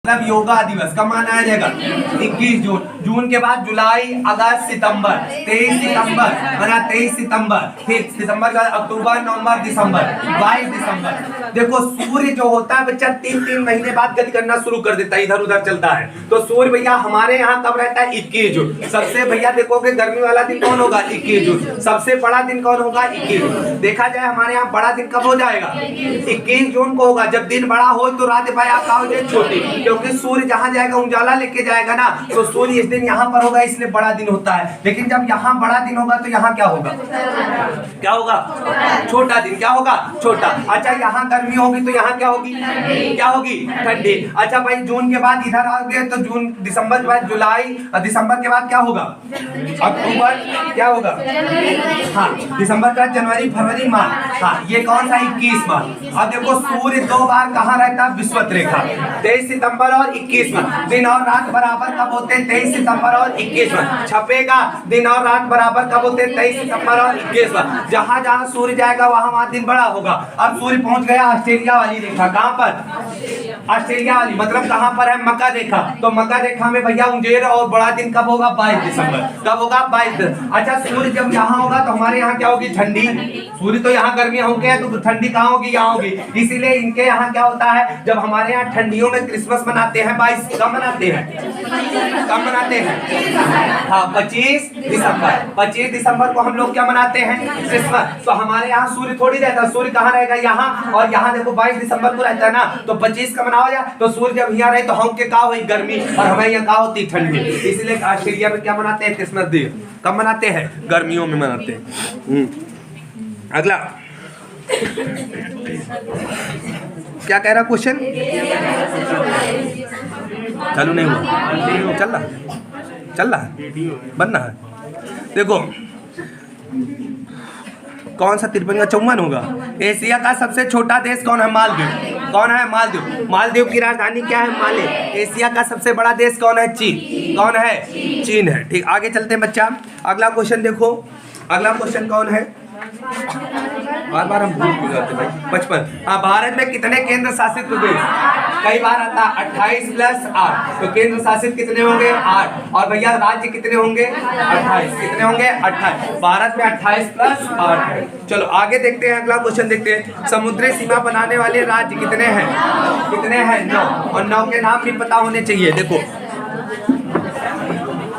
मतलब योगा दिवस कब मनाया जाएगा? 21 जून। जून के बाद जुलाई, अगस्त, सितंबर, 23 सितंबर है 23 सितंबर, ठीक। सितंबर के बाद अक्टूबर, नवंबर, दिसंबर, 22 दिसंबर। देखो सूर्य जो होता है बच्चा 3-3 महीने बाद गति करना शुरू कर देता है, इधर उधर चलता है। तो सूर्य भैया हमारे यहाँ कब रहता है? 21 जून। सबसे भैया देखोगे गर्मी वाला दिन कौन होगा? 21 जून। सबसे बड़ा दिन कौन होगा? 21 जून। देखा जाए हमारे यहाँ बड़ा दिन कब हो जाएगा? 21 जून को होगा। जब दिन बड़ा हो तो रात भैया क्या हो जाए? छोटी, क्योंकि सूर्य जहाँ जाएगा उजाला लेके जाएगा ना, तो सूर्य इस दिन यहाँ पर होगा, इसलिए बड़ा दिन होता है। लेकिन जब यहाँ बड़ा दिन होगा तो यहाँ क्या होगा? क्या होगा? छोटा दिन। क्या होगा? छोटा। अच्छा यहाँ गर्मी होगी तो यहाँ क्या होगी? क्या होगी? ठंडी। अच्छा भाई जून के बाद इधर आ गए तो जून, दिसंबर के बाद जुलाई, दिसंबर के बाद क्या होगा? अक्टूबर, क्या होगा? हाँ दिसंबर के बाद जनवरी, फरवरी, मार्च। हाँ ये कौन सा? 21 मार्च। अब देखो सूर्य 2 बार कहाँ रहता है? विषुवत रेखा। 23 सितंबर और 21 में। दिन और रात बराबर कब होते हैं? 23 सितंबर और 21 में। छपेगा दिन और रात बराबर कब होते हैं? 23 सितंबर और 21 में। जहां जहां सूर्य जाएगा वहां दिन बड़ा होगा। अब सूर्य पहुंच गया ऑस्ट्रेलिया वाली रेखा। कहां पर? ऑस्ट्रेलिया वाली, मतलब कहां पर है? मकर रेखा। तो मकर रेखा में भैया उंजेर और बड़ा दिन कब होगा? 22 दिसंबर। कब होगा? 22। अच्छा सूर्य जब यहाँ होगा तो हमारे यहाँ क्या होगी? ठंडी। सूर्य तो यहाँ गर्मी होंगे तो ठंडी कहाँ होगी? यहाँ होगी। इसीलिए इनके यहाँ क्या होता है? जब हमारे यहाँ ठंडियों में क्रिसमस मनाते हैं 22, कब मनाते हैं? कब मनाते हैं? हाँ 25 दिसंबर। 25 दिसंबर को हम लोग क्या मनाते हैं? क्रिसमस। तो हमारे यहाँ सूर्य थोड़ी रहता है, सूर्य कहाँ रहेगा? यहाँ। और यहाँ देखो 22 दिसंबर को रहता है ना, तो 25 का मनाओ जा, तो सूर्य जब यहाँ रहे तो हम के क्या हुई? गर्मी, और हमें यहाँ क्या होती? ठंडी। इसलिए ऑस्ट्रेलिया में क्या मनाते हैं? Christmas day. कब मनाते हैं? गर्मियों में मनाते हैं। अगला क्या कह रहा क्वेश्चन? चालू नहीं हुआ? चल रहा है, बनना है। देखो कौन सा 53 का 54 होगा? एशिया का सबसे छोटा देश कौन है? मालदीव। कौन है? मालदीव। मालदीव की राजधानी क्या है? माले। एशिया का सबसे बड़ा देश कौन है? चीन। कौन है? चीन है। ठीक आगे चलते हैं बच्चा। अगला क्वेश्चन देखो, अगला क्वेश्चन कौन है? बार बार हम भूल जाते भाई। 55। हाँ भारत में कितने केंद्र शासित प्रदेश? कई बार आता 28 + 8, तो केंद्र शासित कितने होंगे? 8। और भैया राज्य कितने होंगे? 28। कितने होंगे? 28। भारत में 28 + 8 है। चलो आगे देखते हैं, अगला क्वेश्चन देखते हैं। समुद्री सीमा बनाने वाले राज्य कितने हैं? कितने हैं? 9। और 9 के नाम भी पता होने चाहिए। देखो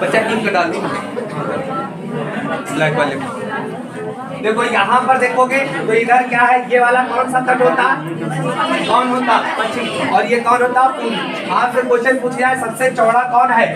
बच्चा टीम का डाल दी ब्लैक वाले को। देखो यहाँ पर देखोगे तो इधर क्या है? ये वाला कौन सा तट होता? कौन होता? पश्चिम। और ये कौन होता? पूर्वी। आपसे क्वेश्चन पूछ रहा है सबसे चौड़ा कौन है?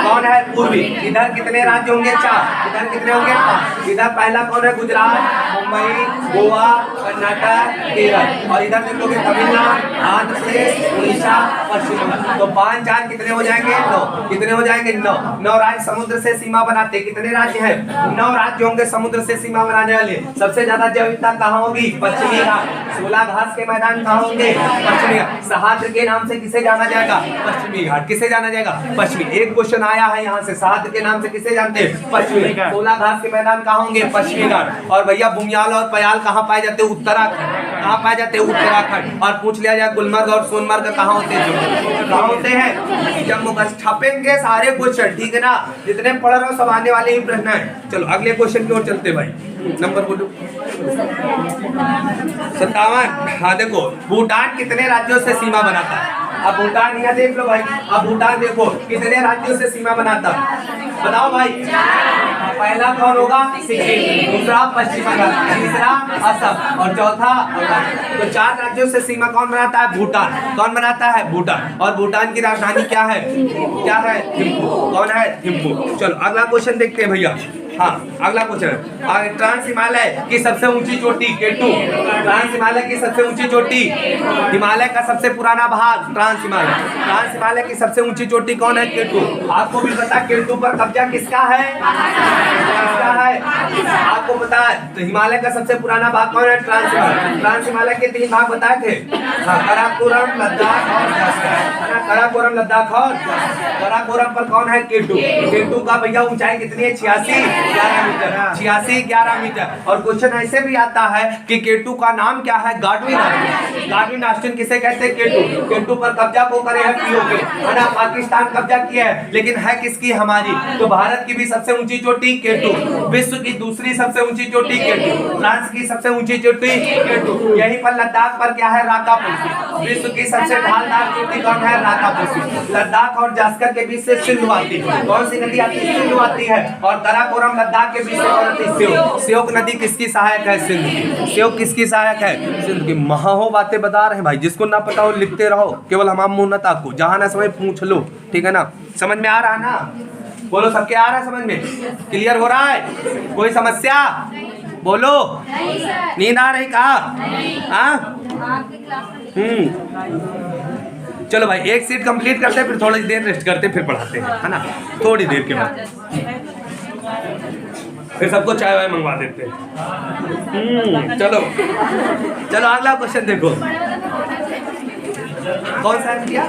कौन है? पूर्वी। इधर कितने राज्य होंगे? 4। इधर कितने होंगे? 5। इधर पहला कौन है? गुजरात, मुंबई, गोवा, कर्नाटक, केरल। और इधर देखोगे तमिलनाडु, आंध्र प्रदेश, उड़ीसा, पश्चिम बंगाल। तो 5 4 कितने हो जाएंगे? 9। कितने हो जाएंगे? 9। 9 राज्य समुद्र से सीमा बनाते। कितने राज्य हैं? 9 राज्य होंगे समुद्र से सीमा बनाने वाले। सबसे ज्यादा जैव विविधता कहाँ होगी? पश्चिमी घाट। 16 घास के मैदान कहाँ होंगे? पश्चिमी घाट। सह्याद्री के नाम से किसे जाना जाएगा? पश्चिमी घाट। किसे जाना जाएगा? पश्चिमी। एक क्वेश्चन आया है यहाँ से, सह्याद्री के नाम से किसे जानते हैं? पश्चिमी। 16 घास के मैदान कहाँ होंगे? पश्चिमी घाट। और भैया बुमियाल और पयाल कहाँ पाए जाते हैं? उत्तराखंड। कहाँ पाए जाते हैं? उत्तराखंड। और पूछ लिया जाए गुलमर्ग और सोनमर्ग कहाँ होते हैं? कहाँ होते हैं? जम्मू कश्मीर। छपेंगे सारे क्वेश्चन, ठीक है ना? जितने पढ़ रहे हो सब आने वाले ही प्रश्न है। चलो अगले क्वेश्चन की ओर चलते भाई। नंबर बोलो। 57। हाँ देखो भूटान कितने राज्यों से सीमा बनाता है? अब भूटान यहाँ देख लो भाई। अब भूटान देखो कितने राज्यों से सीमा बनाता है? बताओ भाई। पहला कौन होगा? सिक्किम। दूसरा पश्चिम बंगाल, तीसरा असम और चौथा अरुणाचल। तो 4 राज्यों से सीमा कौन बनाता है? भूटान। कौन बनाता है? भूटान। और भूटान की राजधानी क्या है? क्या है? थिम्पू। कौन है? थिम्पू। चलो अगला क्वेश्चन देखते हैं भैया। हाँ अगला क्वेश्चन। ट्रांस हिमालय की सबसे ऊंची चोटी K2। ट्रांस हिमालय की सबसे ऊंची चोटी, हिमालय का सबसे पुराना भाग ट्रांस हिमालय। ट्रांस हिमालय की सबसे ऊंची चोटी कौन है? K2। आपको भी पता K2 पर कब्जा किसका है? किसका है? आपको पता है। तो हिमालय का सबसे पुराना भाग कौन है? ट्रांस हिमालय। ट्रांस हिमालय के 3 भाग बताए थे, काराकोरम, लद्दाख और काराकोरम लद्दाख और काराकोरम पर कौन है? केटू। केटू का भैया ऊंचाई कितनी है? 86-11 मीटर। 86-11 मीटर। और क्वेश्चन ऐसे भी आता है कि केटू का नाम क्या है? गाडविन ऑस्टिन। गाडविन ऑस्टिन किसे कहते हैं? केटू। केटू पर कब्जा को करे है पीओके, है ना? पाकिस्तान कब्जा किया है, लेकिन है किसकी? हमारी। तो भारत की भी सबसे ऊंची चोटी केटू, विश्व की दूसरी सबसे ऊंची चोटी केटू, फ्रांस की सबसे ऊंची चोटी केटू, यहीं पर लद्दाख पर क्या है? राकापोसी। विश्व की सबसे ढालदार चोटी कौन है? राकापोसी। लद्दाख और जास्कर के बीच से सिंधु आती है। कौन सी नदी आती है? सिंधु आती है। और काराकोरम लद्दाख के बीच से कौन आती है? श्योक। श्योक नदी किसकी सहायक है? सिंध की। श्योक किसकी सहायक है? सिंध की। महा हो बातें बता रहे हैं भाई, जिसको ना पता हो लिखते रहो, केवल हमाम मुंह न ताको, जहां ना समझ पूछ लो, ठीक है ना? समझ में आ रहा है ना? बोलो, सबके आ रहा है समझ में? क्लियर हो रहा है? कोई समस्या? बोलो। नींद आ रही कहा? हाँ। चलो भाई, एक सीट कंप्लीट करते हैं, फिर थोड़ी देर रेस्ट करते, फिर पढ़ाते हैं, है ना? थोड़ी देर के बाद फिर सबको चाय वाय मंगवा देते हैं। चलो चलो, अगला क्वेश्चन देखो। कौन सा है भैया?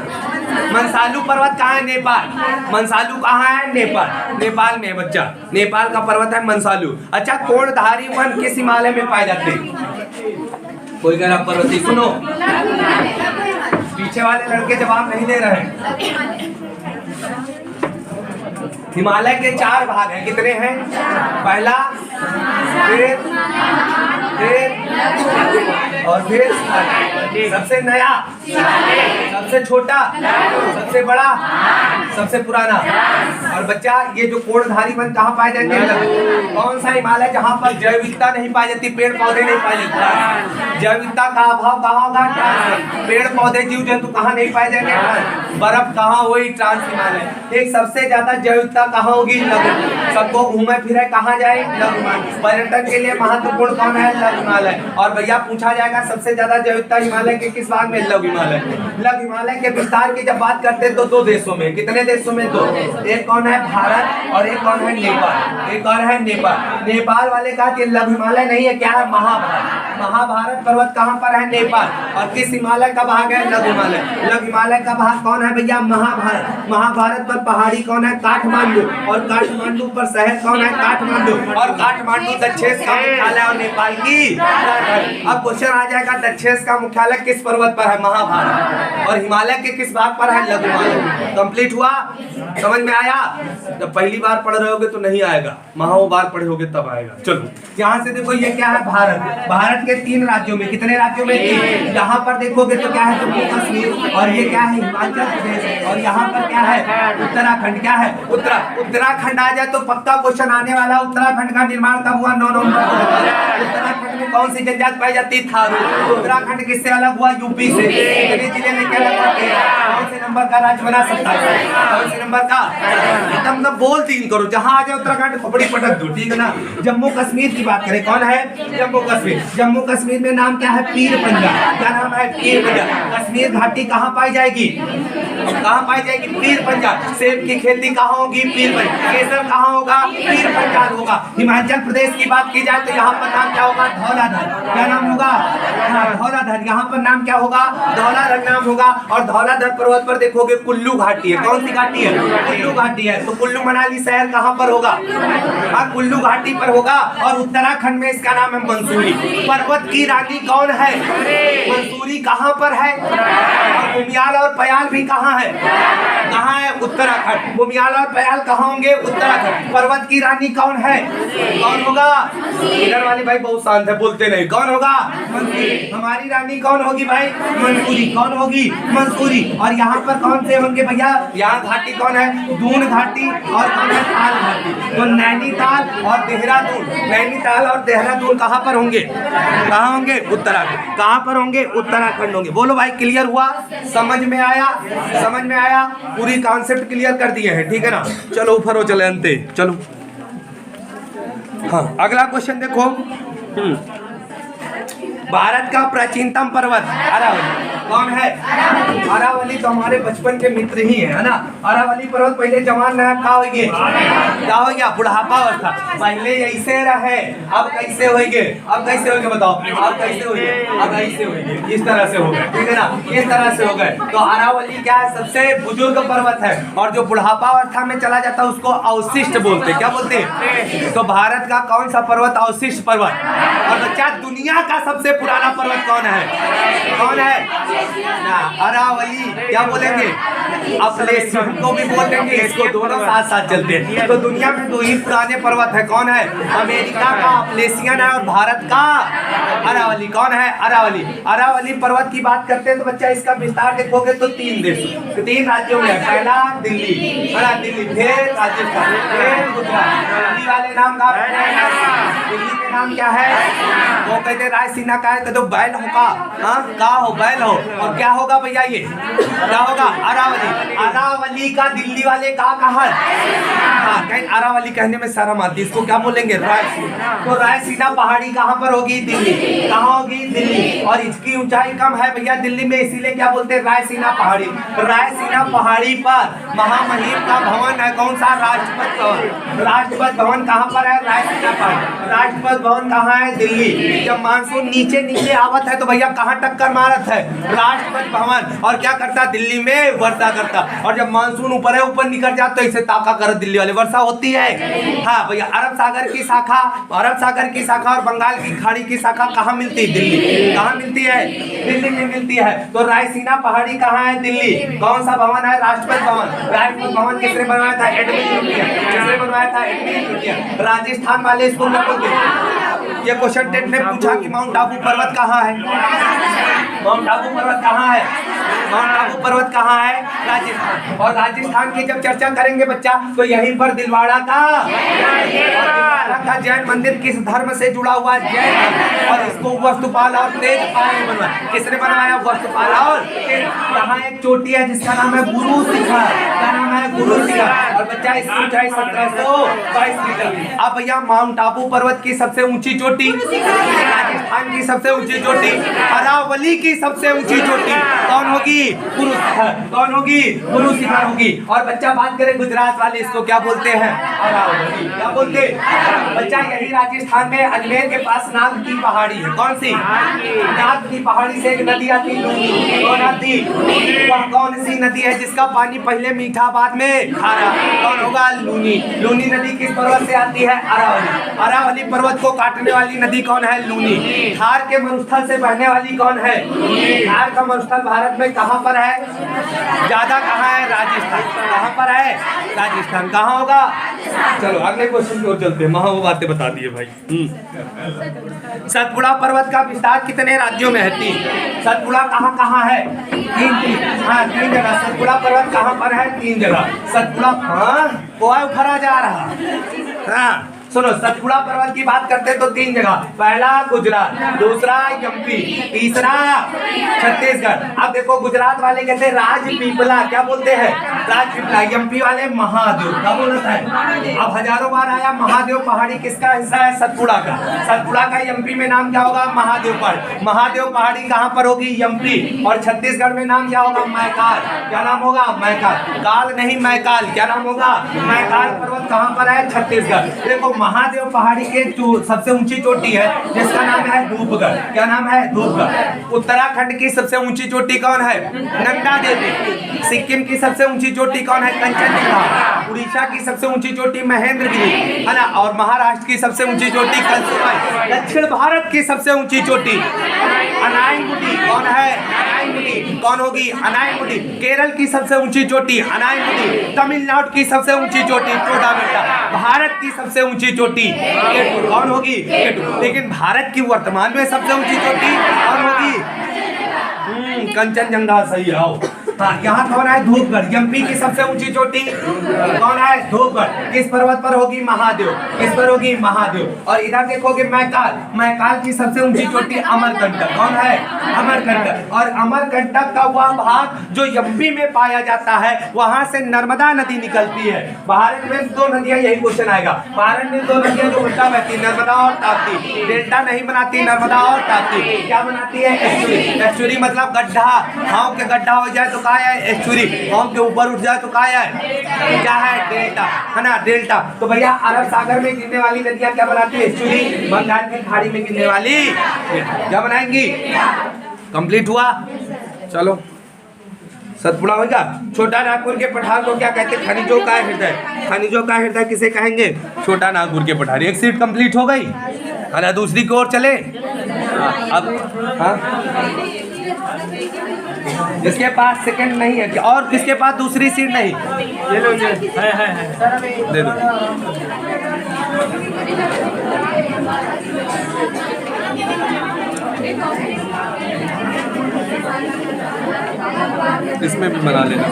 मनसालू पर्वत कहाँ है? नेपाल। मनसालू कहाँ है? नेपाल। नेपाल में है बच्चा, नेपाल का पर्वत है मनसालू। अच्छा, कोणधारी वन किस हिमालय में पाए जाते हैं? कोई कह रहा पर्वती, सुनो, पीछे वाले लड़के जवाब नहीं दे रहे हैं। हिमालय के 4 भाग हैं। कितने हैं? पहला, फिर सबसे नया, सबसे छोटा, सबसे बड़ा, सबसे पुराना। और बच्चा, ये जो कोणधारी वन कहाँ पाए जाते हैं? कौन सा हिमालय जहाँ पर जैव विविधता नहीं पाई जाती, पेड़ पौधे नहीं पाए जाते? जैव विविधता का अभाव कहाँ होगा? ट्रांस। पेड़ पौधे जीव जंतु कहाँ नहीं पाए जाएंगे? बर्फ कहाँ? वही ट्रांस हिमालय। एक सबसे ज्यादा जैव विविधता कहाँ होगी? लघु। सबको घूमे फिरे कहाँ जाए? लघु हिमालय। पर्यटन के लिए महत्वपूर्ण कौन है? लघु हिमालय। और भैया पूछा जाएगा सबसे ज्यादा जैव विविधता हिमालय के किस भाग में? लघु हिमालय। लघु हिमालय के विस्तार की जब बात करते हैं तो 2 देशों में। कितने देशों में? 2। एक कौन है? भारत, और एक कौन है? नेपाल। एक और है नेपाल। नेपाल वाले कहा कि लघु हिमालय नहीं है, क्या है? महाभारत। महाभारत पर्वत कहाँ पर है? नेपाल। और किस हिमालय का भाग है? लघु हिमालय। लघु हिमालय का भाग कौन है भैया? महाभारत। महाभारत पर पहाड़ी कौन है? काठमांडू। और काठमांडू पर शहर कौन है? काठमांडू। और काठमांडू दक्षेश का मुख्यालय और नेपाल की। अब क्वेश्चन आ जाएगा, दक्षेश का मुख्यालय किस पर्वत पर है? महाभारत। और हिमालय के किस भाग पर है? लघु हिमालय। कंप्लीट हुआ? समझ में आया? जब पहली बार पढ़ रहे होगे तो नहीं आएगा, महाओ बार पढ़े होगे तब आएगा। चलो यहाँ से देखो, ये क्या है? भारत। भारत के 3 राज्यों में। कितने राज्यों में? 3। यहाँ पर देखोगे तो क्या है? जम्मू कश्मीर। और ये क्या है? हिमाचल प्रदेश। और यहाँ पर क्या है? उत्तराखंड। क्या है? उत्तराखंड आ जाए तो पक्का क्वेश्चन आने वाला। उत्तराखंड का निर्माण कब हुआ? 9 नवंबर। उत्तराखंड में कौन सी जनजाति पाई जाती? थारू। उत्तराखंड किससे अलग हुआ? यूपी से। जिले में क्या लगा? कौन से नंबर का राज्य बना? 27। कौन से नंबर का? एकदम तो बोल 3 करो, जहाँ आ जाए उत्तराखंड खोपड़ी पटक दो, ठीक है ना? जम्मू कश्मीर की बात करें, कौन है? जम्मू कश्मीर। जम्मू कश्मीर में नाम क्या है? पीर पंजाब। क्या नाम है? पीर पंजाब। कश्मीर घाटी कहाँ पाई जाएगी? कहाँ पाई जाएगी? पीर पंजाब। सेब की खेती कहाँ होगी? पीर पंजाब। केसर कहाँ होगा? पीर पंजाब होगा। हिमाचल प्रदेश की बात की जाए तो यहाँ पर नाम क्या होगा? धौलाधर। क्या नाम होगा? धौलाधर। यहाँ पर नाम क्या होगा? धौलाधर नाम होगा। और धौलाधर पर्वत पर देखोगे कुल्लू घाटी है। कौन सी घाटी है? कुल्लू घाटी है। तो कुल्लू मनाली शहर कहाँ पर होगा? कुल्लू घाटी पर होगा। और उत्तराखंड में इसका नाम है मंसूरी। पर्वत की रानी कौन है? मंसूरी कहाँ पर है? और बुमियाल और पयाल भी कहाँ है? कहाँ है? उत्तराखंड। बुमियाल और पयाल कहाँ होंगे? उत्तराखंड। पर्वत की रानी कौन है? कौन होगा? इधर वाले भाई बहुत शांत है, बोलते नहीं। कौन होगा? मंसूरी। हमारी रानी कौन होगी भाई? मंसूरी। कौन होगी? मंसूरी। और यहाँ पर कौन से होंगे भैया? यहाँ घाटी कौन है? दून घाटी। और कौन है? थाल घाटी। तो नैनीताल और देहरादून। नैनीताल और देहरादून कहाँ पर होंगे? कहाँ होंगे? उत्तराखंड। कहाँ पर होंगे? उत्तराखंड होंगे। बोलो भाई, क्लियर हुआ? समझ में आया? समझ में आया? पूरी कॉन्सेप्ट क्लियर कर दिए हैं, ठीक है ना? चलो ऊपर हो चले अंते। चलो हाँ, अगला क्वेश्चन देखो। भारत का प्राचीनतम पर्वत, कौन है? अरावली तो हमारे बचपन के मित्र ही है ना। अरावली पर्वत पहले जवान नायक का होइए, क्या हो गया? बुढ़ापा अवस्था। पहले ऐसे रहे, अब कैसे होइए? अब कैसे होइए बताओ? अब कैसे होइए? अब ऐसे होइए, इस तरह से हो गए, ठीक है ना? इस तरह से हो गए। तो अरावली क्या है? सबसे बुजुर्ग पर्वत है, और जो बुढ़ापा अवस्था में चला जाता है उसको अवशिष्ट बोलते हैं। क्या बोलते हैं? तो भारत का कौन सा पर्वत अवशिष्ट पर्वत? और बच्चा दुनिया का सबसे पुराना पर्वत कौन है? कौन है ना? अरावली। क्या बोलेंगे? अपलेशियन को भी बोल देंगे, इसको दोनों साथ साथ चलते हैं। तो दुनिया में दो ही पुराने पर्वत है, कौन है? अमेरिका का अपलेशियन है और भारत का अरावली। कौन है? अरावली। अरावली पर्वत की बात करते हैं तो बच्चा इसका विस्तार देखोगे तो 3 देश, 3 राज्यों में है। पहला दिल्ली, दिल्ली, फिर राजस्थान, फिर गुजरात। दिल्ली वाले नाम का, दिल्ली के नाम क्या है? वो कहते रायसीना का है, कहते बैल हो का हो बैल हो। और क्या होगा भैया? ये क्या होगा? अरावली। अरावली का दिल्ली वाले का कहा? कहीं अरावली कहने में शर्म आती है, इसको क्या बोलेंगे? रायसीना। तो रायसीना पहाड़ी कहाँ पर होगी? दिल्ली। कहाँ होगी? दिल्ली। और इसकी ऊंचाई कम है भैया दिल्ली में, इसीलिए क्या बोलते हैं? रायसीना पहाड़ी। रायसीना पहाड़ी पर महामहिम का भवन है, कौन सा? राष्ट्रपति भवन। राष्ट्रपति भवन कहाँ पर है? रायसीना पहाड़ी। राष्ट्रपति भवन कहाँ है? दिल्ली। जब मानसून नीचे नीचे आवत है तो भैया कहाँ टक्कर मारत है? राष्ट्रपति भवन। और क्या करता? दिल्ली में वर्षा करता। और जब मानसून ऊपर है, ऊपर निकल जाता तो इसे ताका कर दिल्ली वाले वर्षा होती है। हाँ भैया, अरब सागर की शाखा, अरब सागर की शाखा और बंगाल की खाड़ी की शाखा कहाँ मिलती है? दिल्ली। कहाँ मिलती है? दिल्ली में मिलती है। तो रायसीना पहाड़ी कहाँ है? दिल्ली। कौन सा भवन है? राष्ट्रपति भवन। राष्ट्रपति भवन किसने बनवाया था? Edwin Lutyens. किसने बनवाया था? Edwin Lutyens. राजस्थान वाले इसको क्या बोलते हैं? ये क्वेश्चन टेट ने पूछा कि माउंट आबू पर्वत कहाँ है? माउंट आबू पर्वत कहाँ है? माउंट आबू पर्वत कहाँ है? राजस्थान। और राजस्थान की जब चर्चा करेंगे बच्चा तो यहीं पर दिलवाड़ा का जैन मंदिर किस धर्म से जुड़ा हुआ है? जैन। और इसको वस्तुपाल और तेजपाल ने बनवाया। किसने बनवाया? वस्तुपाल और तेजपाल। यहाँ एक चोटी है जिसका नाम है गुरु शिखर। क्या नाम है? गुरु शिखर। और बच्चा इसकी ऊंचाई 1722 मीटर। अब भैया माउंट आबू पर्वत की सबसे ऊंची चोटी, राजस्थान की सबसे ऊंची चोटी, अरावली की सबसे ऊंची चोटी कौन होगी? गुरु शिखर। कौन होगी? गुरु शिखर होगी। और बच्चा बात करें गुजरात वाले, इसको क्या बोलते हैं? अरावली। क्या बोलते हैं? बच्चा यही राजस्थान में अजमेर के पास नाग की पहाड़ी है। कौन सी? नाग की पहाड़ी से एक नदी आती है। कौन आती? वह कौन सी नदी है जिसका पानी पहले मीठा बाद में खारा? कौन होगा? लूनी। लूनी नदी किस पर्वत से आती है? अरावली। अरावली पर्वत को काटने वाली नदी कौन है? लूनी। थार के मरुस्थल से बहने वाली कौन है? थार का मरुस्थल भारत में कहाँ पर है? ज्यादा कहाँ है? राजस्थान। कहाँ पर है? राजस्थान। कहाँ होगा? चलो अगले क्वेश्चन की ओर चलते हैं। वो बातें बता दिए भाई। सतपुड़ा पर्वत का विस्तार कितने राज्यों में है? 3। सतपुड़ा कहाँ कहाँ है? 3। हाँ 3 जगह। सतपुड़ा पर्वत कहाँ पर है? 3 जगह। सतपुड़ा, हाँ कोई उखड़ा जा रहा। हाँ सुनो, सतपुड़ा पर्वत की बात करते हैं तो 3 जगह। पहला गुजरात, दूसरा एमपी, तीसरा छत्तीसगढ़। अब देखो गुजरात वाले कहते हैं राजपीपला। क्या बोलते हैं? राजपीपला। एमपी वाले महादेव। क्या बोलता है? अब हजारों बार आया महादेव पहाड़ी किसका हिस्सा है? सतपुड़ा का। सतपुड़ा का एमपी में नाम क्या होगा? महादेव पहाड़ी। महादेव पहाड़ी कहाँ पर होगी? एमपी। और छत्तीसगढ़ में नाम क्या होगा? मैकाल। क्या नाम होगा? मैकाल। काल नहीं मैकाल। क्या नाम होगा? मैकाल पर्वत कहाँ पर है? छत्तीसगढ़। देखो महादेव पहाड़ी के सबसे ऊंची चोटी है जिसका नाम है धूपगढ़। क्या नाम है? धूपगढ़। उत्तराखंड की सबसे ऊंची चोटी कौन है? नंदा देवी। सिक्किम की सबसे ऊंची चोटी कौन है? कंचनजंगा। उड़ीसा की सबसे ऊंची चोटी महेंद्रगिरी है ना। और महाराष्ट्र की सबसे ऊंची चोटी कलसुमाई। दक्षिण भारत की सबसे ऊंची चोटी अनायमुडी। कौन है? अनायमुडी। कौन होगी? अनायमुडी। केरल की सबसे ऊंची चोटी अनायमुडी। तमिलनाडु की सबसे ऊंची चोटी टोडामेटा। भारत की सबसे ऊंची चोटी केटू। कौन होगी? केटू। लेकिन भारत की वर्तमान में सबसे ऊंची चोटी कौन होगी? कंचनजंगा। सही आओ। हाँ, यहाँ कौन है? धूपगढ़। एमपी की सबसे ऊंची चोटी कौन है? धूपगढ़। किस पर्वत पर होगी? महादेव। किस पर होगी? महादेव। और इधर देखोगे मैकाल, मैकाल की सबसे ऊंची चोटी अमरकंटक। कौन है? अमरकंटक। और अमरकंटक का वह भाग जो एमपी में पाया जाता है, वहां से नर्मदा नदी निकलती है। भारत में दो नदियां, यही क्वेश्चन आएगा, भारत में दो नदियां जो उल्टा बहती, नर्मदा और ताप्ती। डेल्टा नहीं बनाती, नर्मदा और ताप्ती क्या बनाती है? एस्चुरी। एस्चुरी मतलब गड्ढा। हाव के गड्ढा हो जाए तो क्या है? एस्चुरी। हाव के ऊपर उठ जाए तो क्या है? क्या है? डेल्टा, है ना, डेल्टा। तो भैया अरब सागर में गिरने वाली नदियां क्या बनाती है? एस्चुरी। बंगाल की खाड़ी में गिरने वाली क्या बनाएंगी? कंप्लीट हुआ? चलो सतपुड़ा होगा। छोटा नागपुर के पठार को क्या कहते हैं? खनिजों का हृदय। खनिजों का हृदय किसे कहेंगे? छोटा नागपुर के पठार। एक सीट कंप्लीट हो गई, है ना। दूसरी की ओर चले। अब हाँ, जिसके पास सेकंड नहीं है और किसके पास दूसरी सीट नहीं, ये लो, ये है दे दो। इसमें भी बना लेना,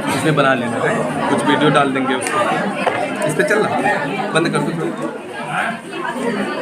इसमें बना लेना है, कुछ वीडियो डाल देंगे उसको। इस पे चलना बंद कर दो।